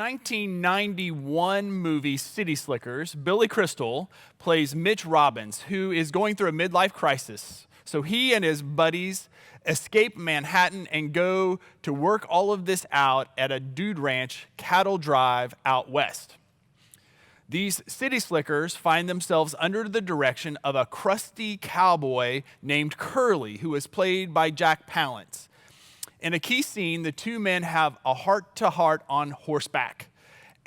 1991 movie City Slickers, Billy Crystal plays Mitch Robbins, who is going through a midlife crisis. So he and his buddies escape Manhattan and go to work all of this out at a dude ranch, Cattle Drive, out west. These city slickers find themselves under the direction of a crusty cowboy named Curly, who is played by Jack Palance. In a key scene, the two men have a heart-to-heart on horseback,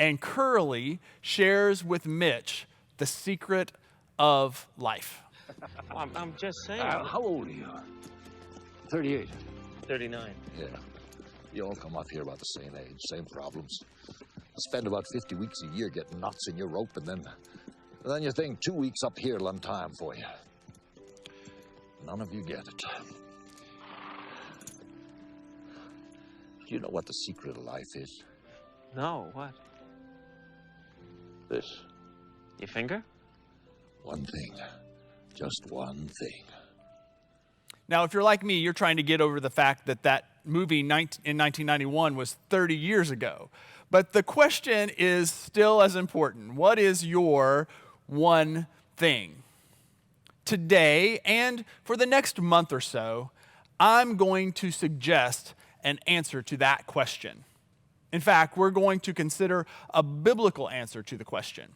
and Curly shares with Mitch the secret of life. I'm just saying. How old are you? 38. 39. Yeah. You all come off here about the same age, same problems. Spend about 50 weeks a year getting knots in your rope, and then you think 2 weeks up here will time for you. None of you get it. Do you know what the secret of life is? No, what? This. Your finger? One thing. Just one thing. Now, if you're like me, you're trying to get over the fact that that movie in 1991 was 30 years ago. But the question is still as important. What is your one thing? Today, and for the next month or so, I'm going to suggest an answer to that question. In fact, we're going to consider a biblical answer to the question.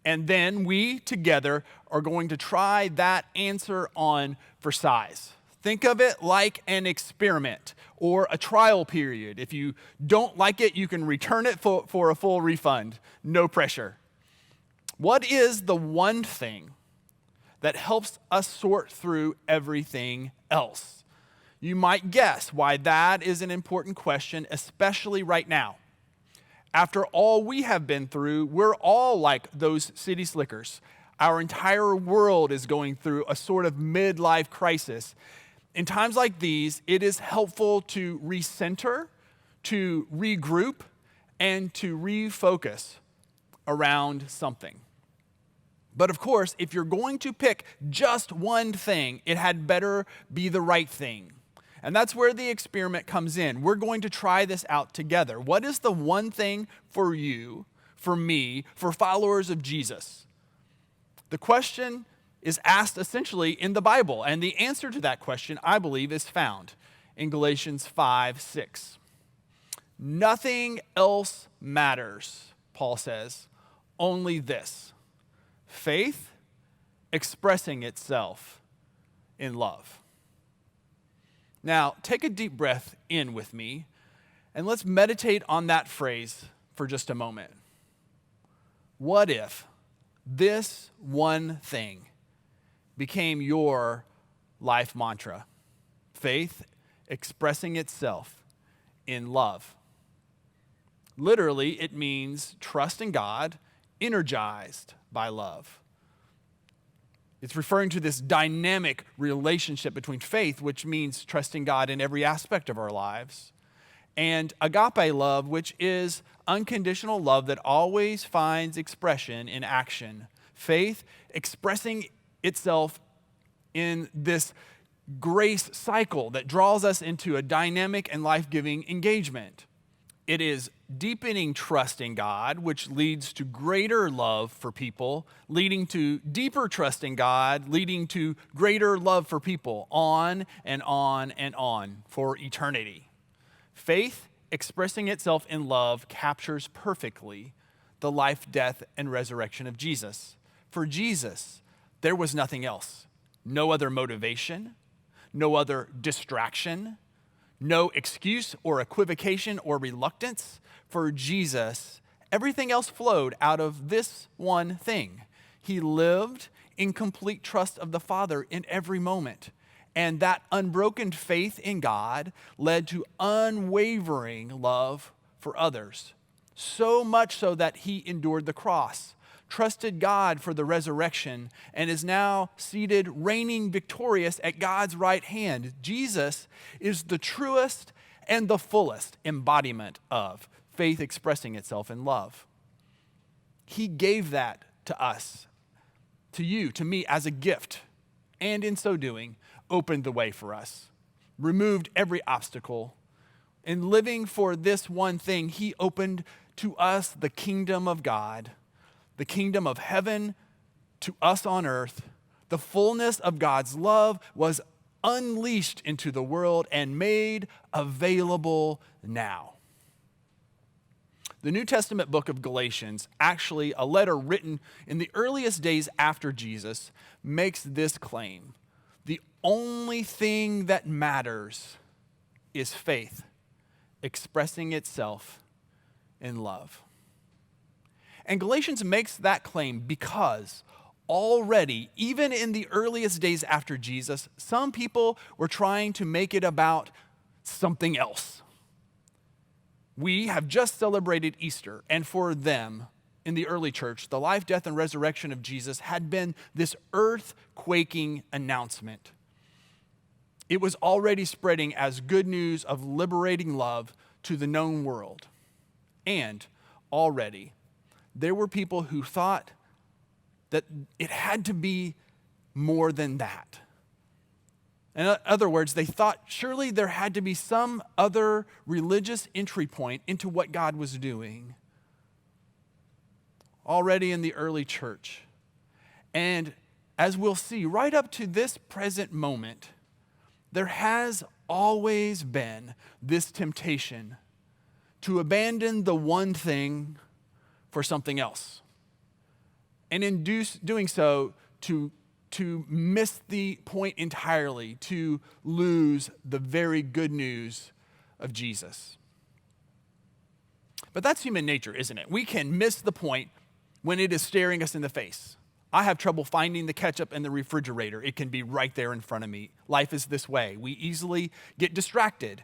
And then we together are going to try that answer on for size. Think of it like an experiment or a trial period. If you don't like it, you can return it for a full refund. No pressure. What is the one thing that helps us sort through everything else? You might guess why that is an important question, especially right now. After all we have been through, we're all like those city slickers. Our entire world is going through a sort of midlife crisis. In times like these, it is helpful to recenter, to regroup, and to refocus around something. But of course, if you're going to pick just one thing, it had better be the right thing. And that's where the experiment comes in. We're going to try this out together. What is the one thing for you, for me, for followers of Jesus? The question is asked essentially in the Bible, and the answer to that question, I believe, is found in Galatians 5:6. Nothing else matters, Paul says, only this: faith expressing itself in love. Now, take a deep breath in with me, and let's meditate on that phrase for just a moment. What if this one thing became your life mantra? Faith expressing itself in love. Literally, it means trust in God, energized by love. It's referring to this dynamic relationship between faith, which means trusting God in every aspect of our lives, and agape love, which is unconditional love that always finds expression in action. Faith expressing itself in this grace cycle that draws us into a dynamic and life-giving engagement. It is deepening trust in God, which leads to greater love for people, leading to deeper trust in God, leading to greater love for people, on and on and on for eternity. Faith expressing itself in love captures perfectly the life, death, and resurrection of Jesus. For Jesus, there was nothing else. No other motivation, no other distraction, no excuse or equivocation or reluctance. For Jesus, everything else flowed out of this one thing. He lived in complete trust of the Father in every moment. And that unbroken faith in God led to unwavering love for others. So much so that he endured the cross, trusted God for the resurrection, and is now seated, reigning victorious at God's right hand. Jesus is the truest and the fullest embodiment of faith expressing itself in love. He gave that to us, to you, to me, as a gift, and in so doing, opened the way for us, removed every obstacle. In living for this one thing, he opened to us the kingdom of God, the kingdom of heaven to us on earth. The fullness of God's love was unleashed into the world and made available now. The New Testament book of Galatians, actually a letter written in the earliest days after Jesus, makes this claim: the only thing that matters is faith expressing itself in love. And Galatians makes that claim because already, even in the earliest days after Jesus, some people were trying to make it about something else. We have just celebrated Easter, and for them, in the early church, the life, death, and resurrection of Jesus had been this earth-quaking announcement. It was already spreading as good news of liberating love to the known world. And already, there were people who thought that it had to be more than that. In other words, they thought surely there had to be some other religious entry point into what God was doing. Already in the early church. And as we'll see, right up to this present moment, there has always been this temptation to abandon the one thing for something else. And in doing so, to miss the point entirely, to lose the very good news of Jesus. But that's human nature, isn't it? We can miss the point when it is staring us in the face. I have trouble finding the ketchup in the refrigerator. It can be right there in front of me. Life is this way. We easily get distracted.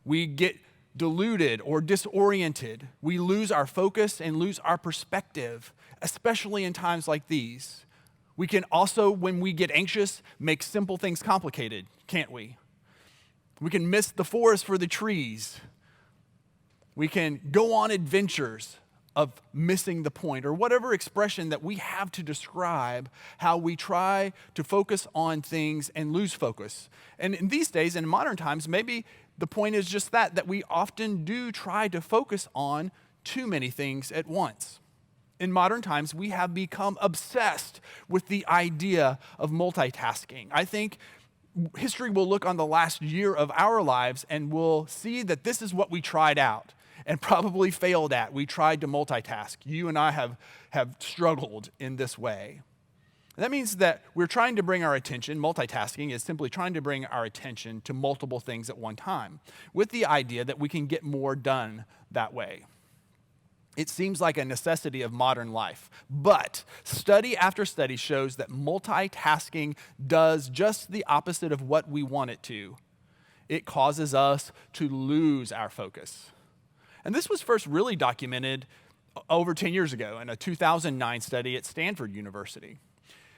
We get deluded or disoriented. We lose our focus and lose our perspective, especially in times like these. We can also, when we get anxious, make simple things complicated, can't we? We can miss the forest for the trees. We can go on adventures of missing the point, or whatever expression that we have to describe how we try to focus on things and lose focus. And in these days, in modern times, maybe the point is just that we often do try to focus on too many things at once. In modern times, we have become obsessed with the idea of multitasking. I think history will look on the last year of our lives and we'll see that this is what we tried out and probably failed at. We tried to multitask. You and I have struggled in this way. That means that we're trying to bring our attention, multitasking is simply trying to bring our attention to multiple things at one time, with the idea that we can get more done that way. It seems like a necessity of modern life, but study after study shows that multitasking does just the opposite of what we want it to. It causes us to lose our focus. And this was first really documented over 10 years ago in a 2009 study at Stanford University,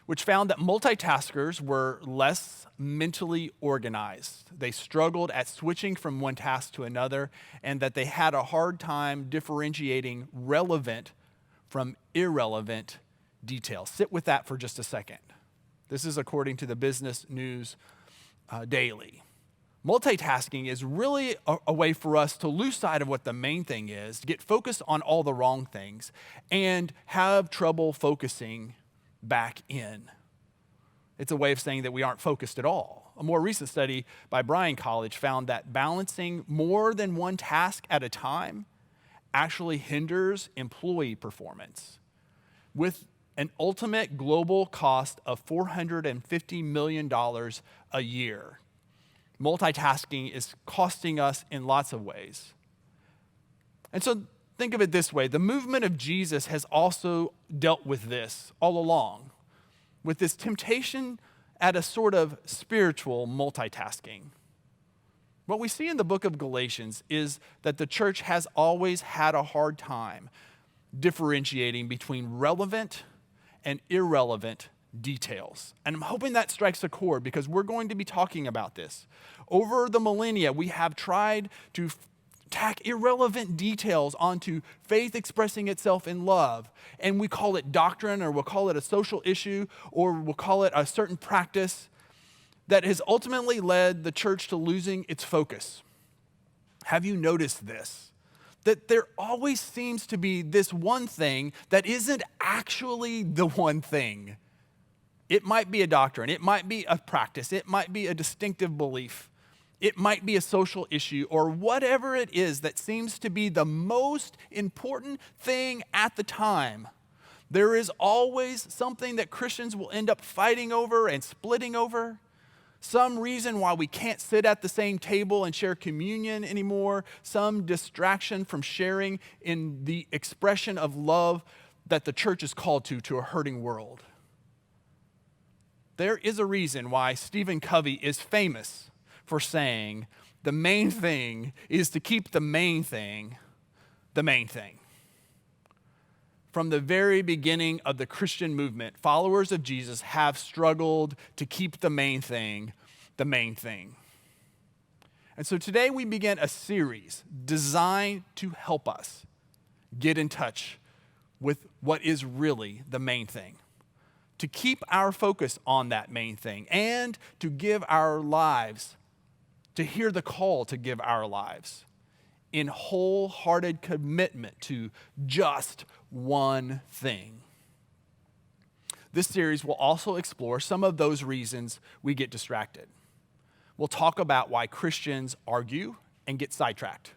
which found that multitaskers were less mentally organized. They struggled at switching from one task to another, and that they had a hard time differentiating relevant from irrelevant details. Sit with that for just a second. This is according to the Business News Daily. Multitasking is really a way for us to lose sight of what the main thing is, to get focused on all the wrong things, and have trouble focusing back in. It's a way of saying that we aren't focused at all. A more recent study by Bryan College found that balancing more than one task at a time actually hinders employee performance, with an ultimate global cost of $450 million a year. Multitasking is costing us in lots of ways. And so think of it this way. The movement of Jesus has also dealt with this all along, with this temptation at a sort of spiritual multitasking. What we see in the book of Galatians is that the church has always had a hard time differentiating between relevant and irrelevant details. And I'm hoping that strikes a chord because we're going to be talking about this. Over the millennia, we have tried to tack irrelevant details onto faith expressing itself in love. And we call it doctrine, or we'll call it a social issue, or we'll call it a certain practice that has ultimately led the church to losing its focus. Have you noticed this? that there always seems to be this one thing that isn't actually the one thing. It might be a doctrine, it might be a practice, it might be a distinctive belief, it might be a social issue, or whatever it is that seems to be the most important thing at the time. There is always something that Christians will end up fighting over and splitting over. Some reason why we can't sit at the same table and share communion anymore. Some distraction from sharing in the expression of love that the church is called to a hurting world. There is a reason why Stephen Covey is famous for saying the main thing is to keep the main thing the main thing. From the very beginning of the Christian movement, followers of Jesus have struggled to keep the main thing the main thing. And so today we begin a series designed to help us get in touch with what is really the main thing, to keep our focus on that main thing, and to give our lives, to hear the call to give our lives in wholehearted commitment to just one thing. This series will also explore some of those reasons we get distracted. We'll talk about why Christians argue and get sidetracked.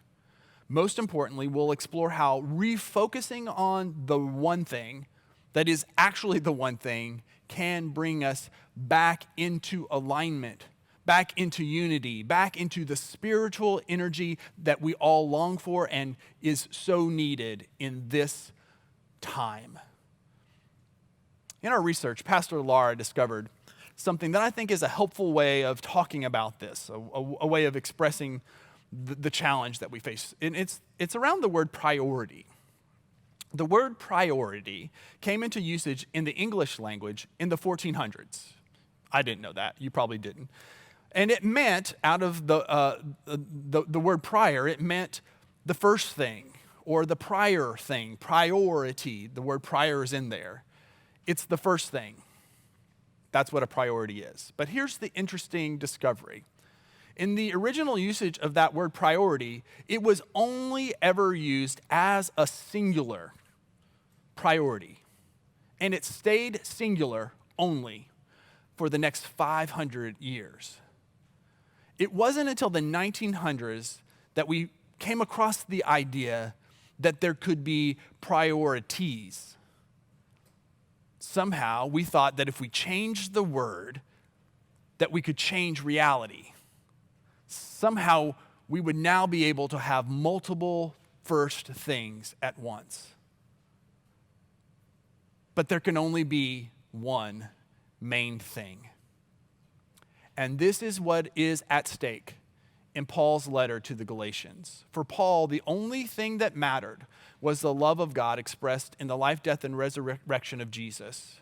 Most importantly, we'll explore how refocusing on the one thing that is actually the one thing can bring us back into alignment, back into unity, back into the spiritual energy that we all long for and is so needed in this time. In our research, Pastor Lara discovered something that I think is a helpful way of talking about this, a way of expressing the challenge that we face. And it's around the word priority. The word priority came into usage in the English language in the 1400s. I didn't know that. You probably didn't. And it meant, out of the word prior, it meant the first thing or the prior thing, priority. The word prior is in there. It's the first thing. That's what a priority is. But here's the interesting discovery. In the original usage of that word priority, it was only ever used as a singular priority. And it stayed singular only for the next 500 years. It wasn't until the 1900s that we came across the idea that there could be priorities. Somehow we thought that if we changed the word, that we could change reality. Somehow we would now be able to have multiple first things at once. But there can only be one main thing. And this is what is at stake in Paul's letter to the Galatians. For Paul, the only thing that mattered was the love of God expressed in the life, death, and resurrection of Jesus.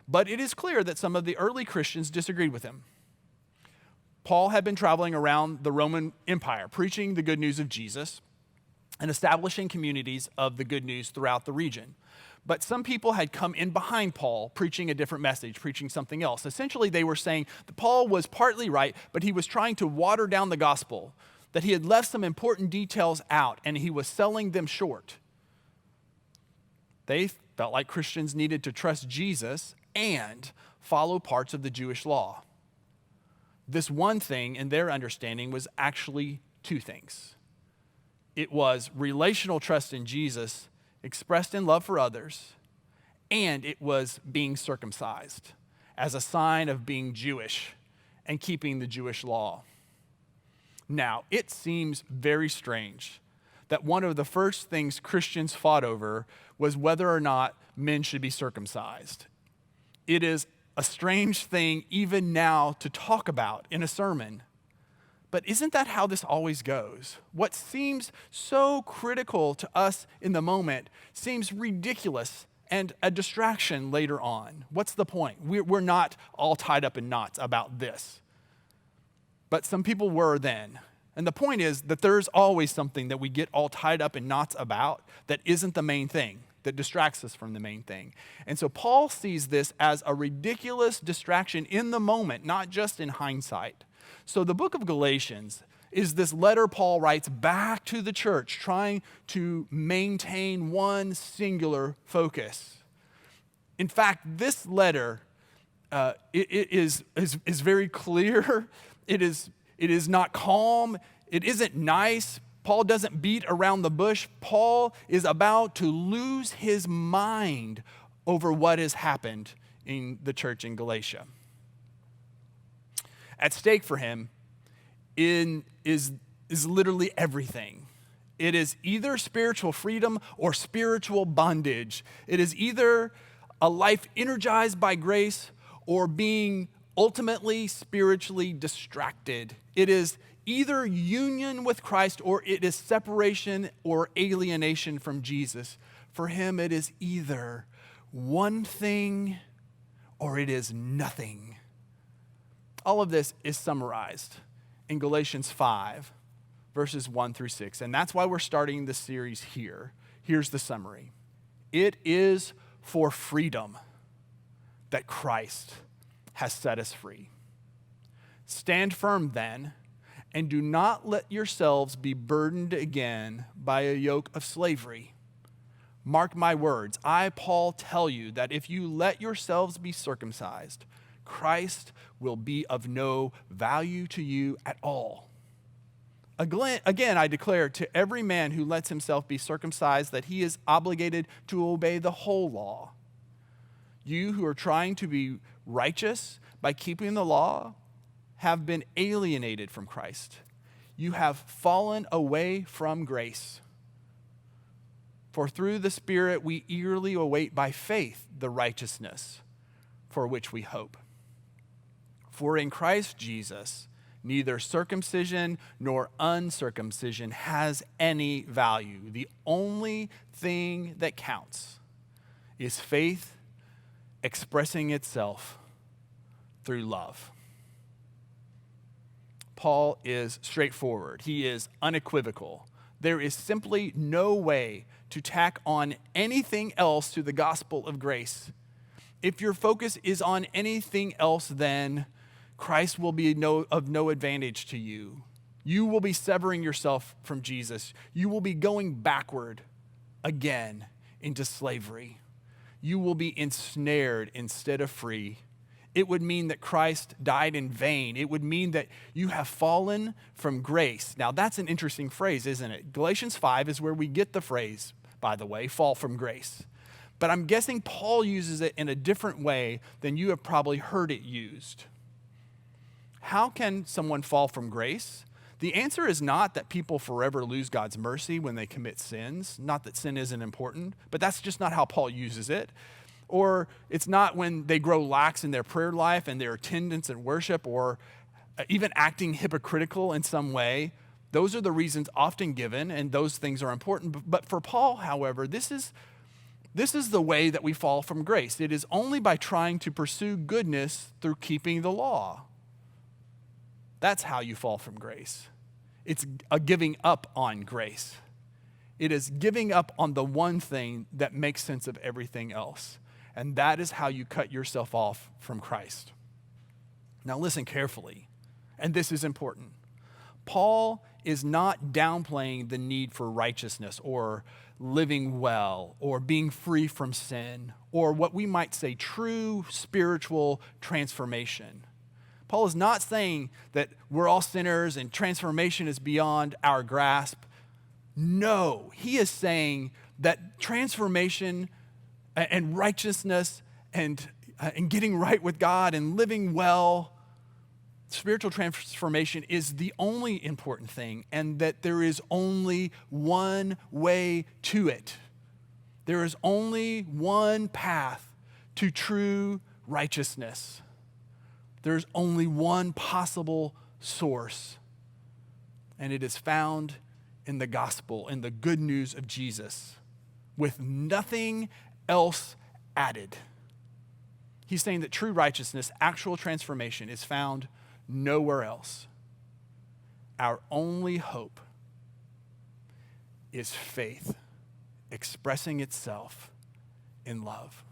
But it is clear that some of the early Christians disagreed with him. Paul had been traveling around the Roman Empire, preaching the good news of Jesus and establishing communities of the good news throughout the region. But some people had come in behind Paul, preaching a different message, preaching something else. Essentially, they were saying that Paul was partly right, but he was trying to water down the gospel, that he had left some important details out, and he was selling them short. They felt like Christians needed to trust Jesus and follow parts of the Jewish law. This one thing, in their understanding, was actually two things. It was relational trust in Jesus expressed in love for others, and it was being circumcised as a sign of being Jewish and keeping the Jewish law. Now, it seems very strange that one of the first things Christians fought over was whether or not men should be circumcised. It is a strange thing even now to talk about in a sermon. But isn't that how this always goes? What seems so critical to us in the moment seems ridiculous and a distraction later on. What's the point? We're not all tied up in knots about this. But some people were then. And the point is that there's always something that we get all tied up in knots about that isn't the main thing, that distracts us from the main thing. And so Paul sees this as a ridiculous distraction in the moment, not just in hindsight. So the book of Galatians is this letter Paul writes back to the church, trying to maintain one singular focus. In fact, this letter it is very clear. It is not calm. It isn't nice. Paul doesn't beat around the bush. Paul is about to lose his mind over what has happened in the church in Galatia. At stake for him is literally everything. It is either spiritual freedom or spiritual bondage. It is either a life energized by grace or being ultimately spiritually distracted. It is either union with Christ or it is separation or alienation from Jesus. For him, it is either one thing or it is nothing. All of this is summarized in Galatians 5, verses 1 through 6. And that's why we're starting this series here. Here's the summary. It is for freedom that Christ has set us free. Stand firm then, and do not let yourselves be burdened again by a yoke of slavery. Mark my words, I, Paul, tell you that if you let yourselves be circumcised, Christ will be of no value to you at all. Again, I declare to every man who lets himself be circumcised that he is obligated to obey the whole law. You who are trying to be righteous by keeping the law have been alienated from Christ. You have fallen away from grace. For through the Spirit we eagerly await by faith the righteousness for which we hope. For in Christ Jesus, neither circumcision nor uncircumcision has any value. The only thing that counts is faith expressing itself through love. Paul is straightforward. He is unequivocal. There is simply no way to tack on anything else to the gospel of grace. If your focus is on anything else, then Christ will be of no advantage to you. You will be severing yourself from Jesus. You will be going backward again into slavery. You will be ensnared instead of free. It would mean that Christ died in vain. It would mean that you have fallen from grace. Now, that's an interesting phrase, isn't it? Galatians 5 is where we get the phrase, by the way, fall from grace. But I'm guessing Paul uses it in a different way than you have probably heard it used. How can someone fall from grace? The answer is not that people forever lose God's mercy when they commit sins. Not that sin isn't important, but that's just not how Paul uses it. Or it's not when they grow lax in their prayer life and their attendance at worship, or even acting hypocritical in some way. Those are the reasons often given, and those things are important. But for Paul, however, this is the way that we fall from grace. It is only by trying to pursue goodness through keeping the law. That's how you fall from grace. It's a giving up on grace. It is giving up on the one thing that makes sense of everything else. And that is how you cut yourself off from Christ. Now listen carefully, and this is important. Paul is not downplaying the need for righteousness or living well or being free from sin or what we might say true spiritual transformation. Paul is not saying that we're all sinners and transformation is beyond our grasp. No, he is saying that transformation and righteousness and getting right with God and living well, spiritual transformation is the only important thing, and that there is only one way to it. There is only one path to true righteousness. There's only one possible source, and it is found in the gospel, in the good news of Jesus, with nothing else added. He's saying that true righteousness, actual transformation, is found nowhere else. Our only hope is faith expressing itself in love.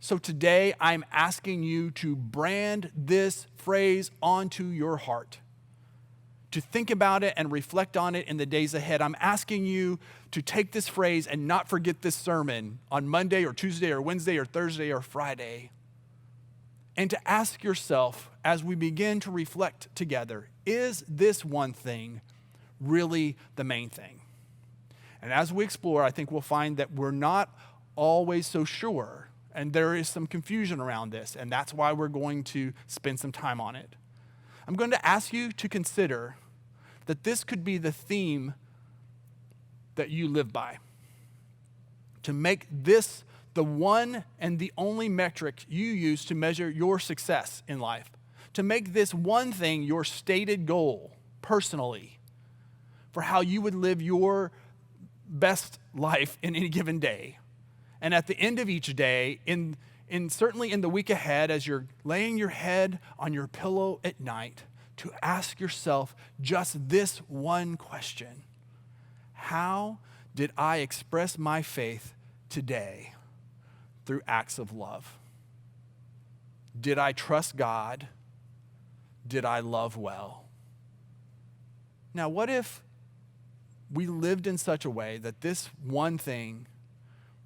So today I'm asking you to brand this phrase onto your heart, to think about it and reflect on it in the days ahead. I'm asking you to take this phrase and not forget this sermon on Monday or Tuesday or Wednesday or Thursday or Friday. And to ask yourself as we begin to reflect together, is this one thing really the main thing? And as we explore, I think we'll find that we're not always so sure, and there is some confusion around this, and that's why we're going to spend some time on it. I'm going to ask you to consider that this could be the theme that you live by, to make this the one and the only metric you use to measure your success in life, to make this one thing your stated goal personally for how you would live your best life in any given day. And at the end of each day, certainly in the week ahead, as you're laying your head on your pillow at night, to ask yourself just this one question: how did I express my faith today through acts of love? Did I trust God? Did I love well? Now, what if we lived in such a way that this one thing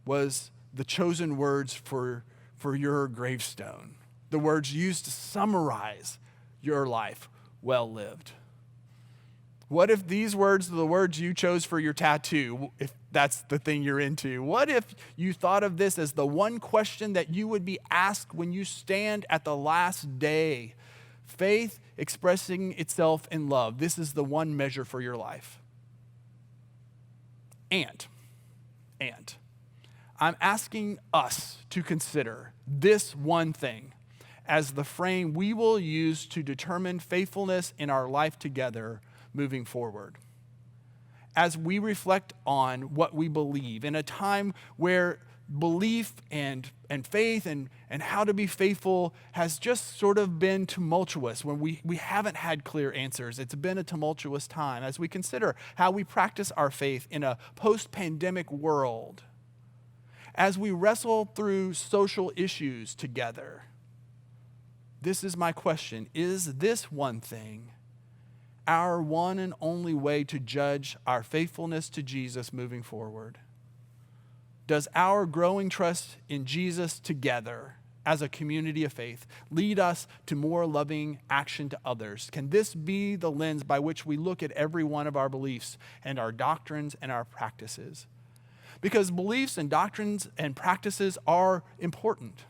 was the chosen words for your gravestone, the words used to summarize your life well lived? What if these words are the words you chose for your tattoo, if that's the thing you're into? What if you thought of this as the one question that you would be asked when you stand at the last day? Faith expressing itself in love. This is the one measure for your life. And I'm asking us to consider this one thing as the frame we will use to determine faithfulness in our life together moving forward. As we reflect on what we believe in a time where belief and faith and how to be faithful has just sort of been tumultuous, when we haven't had clear answers. It's been a tumultuous time as we consider how we practice our faith in a post-pandemic world, as we wrestle through social issues together. This is my question: is this one thing our one and only way to judge our faithfulness to Jesus moving forward? Does our growing trust in Jesus together as a community of faith lead us to more loving action to others? Can this be the lens by which we look at every one of our beliefs and our doctrines and our practices? Because beliefs and doctrines and practices are important.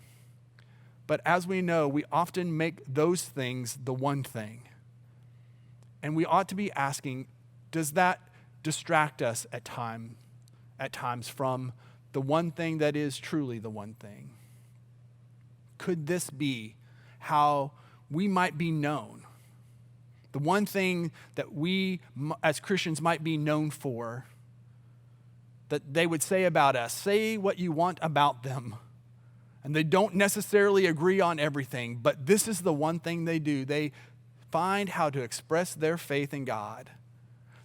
But as we know, we often make those things the one thing. And we ought to be asking, does that distract us at times from the one thing that is truly the one thing? Could this be how we might be known? The one thing that we as Christians might be known for, that they would say about us, say what you want about them. And they don't necessarily agree on everything, but this is the one thing they do. They find how to express their faith in God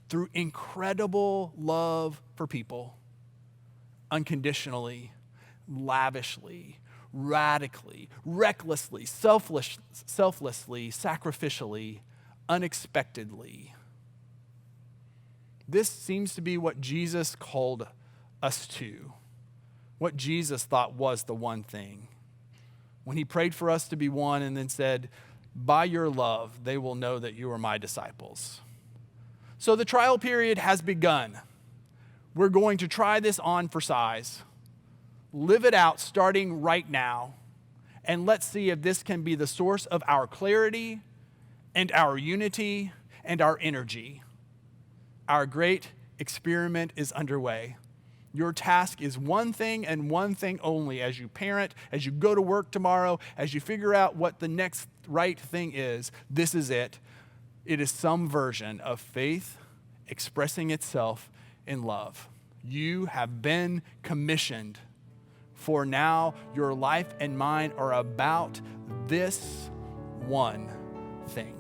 through incredible love for people, unconditionally, lavishly, radically, recklessly, selflessly, sacrificially, unexpectedly. This seems to be what Jesus called us to, what Jesus thought was the one thing. When he prayed for us to be one and then said, "By your love, they will know that you are my disciples." So the trial period has begun. We're going to try this on for size. Live it out starting right now. And let's see if this can be the source of our clarity and our unity and our energy. Our great experiment is underway. Your task is one thing and one thing only as you parent, as you go to work tomorrow, as you figure out what the next right thing is. This is it. It is some version of faith expressing itself in love. You have been commissioned, for now your life and mine are about this one thing.